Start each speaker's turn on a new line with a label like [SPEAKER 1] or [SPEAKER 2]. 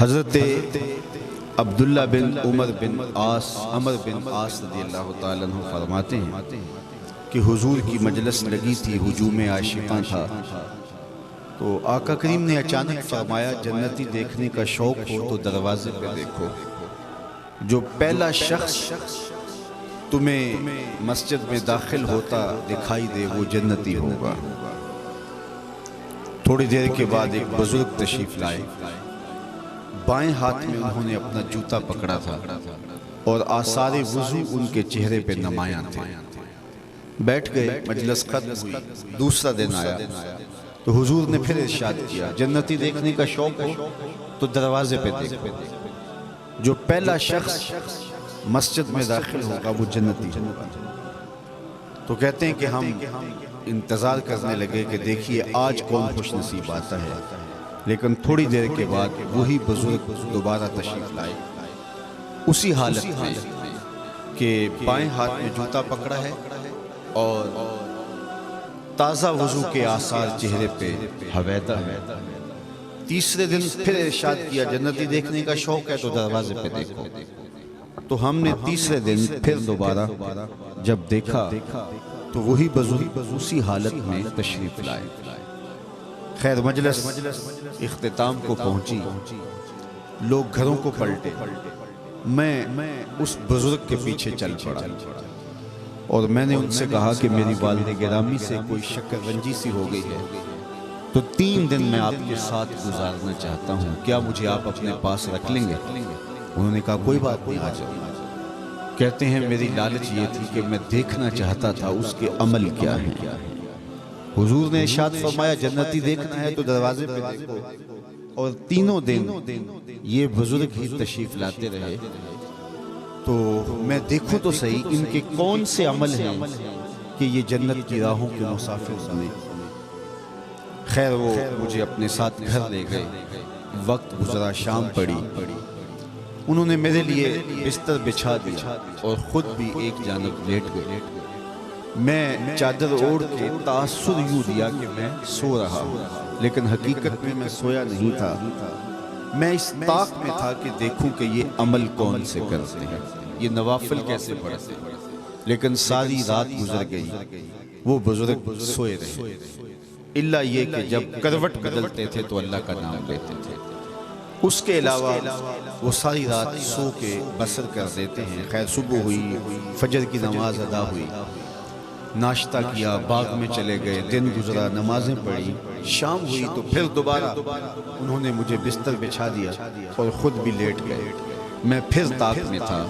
[SPEAKER 1] حضرت عبداللہ بن عمر بن عاص رضی اللہ تعالیٰ عنہ فرماتے ہیں کہ حضور کی مجلس لگی تھی، ہجوم عاشقاں تھا، تو آقا کریم نے اچانک فرمایا جنتی دیکھنے کا شوق ہو تو دروازے پہ دیکھو، جو پہلا شخص تمہیں مسجد میں داخل ہوتا دکھائی دے وہ جنتی ہوگا۔ تھوڑی دیر کے بعد ایک بزرگ تشریف لائے، بائیں ہاتھ میں انہوں نے اپنا جوتا پکڑا تھا اور آثار وضو ان کے چہرے پہ نمایاں تھے۔ بیٹھ گئے، مجلس ختم ہوئی، دوسرا دن آیا تو حضور نے پھر ارشاد کیا جنتی دیکھنے کا شوق ہو تو دروازے پہ دیکھو، جو پہلا شخص مسجد میں داخل ہوگا وہ جنتی ہوگا۔ تو کہتے ہیں کہ ہم انتظار کرنے لگے کہ دیکھیے آج کون خوش نصیب آتا ہے، لیکن تھوڑی دیر کے بعد وہی بزرگ دوبارہ تشریف لائے، اسی حالت میں کہ بائیں ہاتھ میں جوتا پکڑا ہے اور تازہ وضو کے آثار چہرے پہ حویدہ ہے۔ تیسرے دن پھر ارشاد کیا جنتی دیکھنے کا شوق ہے تو دروازے پہ دیکھو، تو ہم نے تیسرے دن پھر دوبارہ جب دیکھا تو وہی بزرگ اسی حالت میں تشریف لائے۔ خیر مجلس اختتام کو پہنچی، لوگ گھروں کو پلٹے، میں اس بزرگ کے پیچھے چل پڑا اور میں نے ان سے کہا کہ میری والدہ گرامی سے کوئی شکر رنجی سی ہو گئی ہے، تو 3 دن میں آپ کے ساتھ گزارنا چاہتا ہوں، کیا مجھے آپ اپنے پاس رکھ لیں گے؟ انہوں نے کہا کوئی بات نہیں، آ جاؤ۔ کہتے ہیں میری لالچ یہ تھی کہ میں دیکھنا چاہتا تھا اس کے عمل کیا ہے۔ حضور نے ارشاد فرمایا جنتی دیکھنا ہے تو دروازے پہ دیکھو، اور تینوں دن یہ بزرگ ہی تشریف لاتے رہے، تو میں دیکھوں تو صحیح ان کے کون سے عمل ہیں کہ یہ جنت کی راہوں کے مسافر بنے۔ خیر وہ مجھے اپنے ساتھ گھر لے گئے، وقت گزرا، شام پڑی، انہوں نے میرے لیے بستر بچھا دیا اور خود بھی ایک جانب لیٹ گئے۔ میں چادر اوڑھ کے تاثر یوں دیا کہ میں سو رہا ہوں، لیکن حقیقت میں میں سویا نہیں تھا، میں اس طاق میں تھا کہ دیکھوں کہ یہ عمل کون سے کرتے ہیں، یہ نوافل کیسے پڑھتے ہیں۔ لیکن ساری رات گزر گئی، وہ بزرگ سوئے رہے، الا یہ کہ جب کروٹ بدلتے تھے تو اللہ کا نام لیتے تھے، اس کے علاوہ وہ ساری رات سو کے بسر کر دیتے ہیں۔ خیر صبح ہوئی، فجر کی نماز ادا ہوئی، ناشتہ کیا، باغ میں چلے گئے، دن گزرا، نمازیں پڑھی، شام ہوئی تو پھر دوبارہ انہوں نے مجھے بستر بچھا دیا اور خود بھی لیٹ گئے۔ میں پھر طاق میں تھا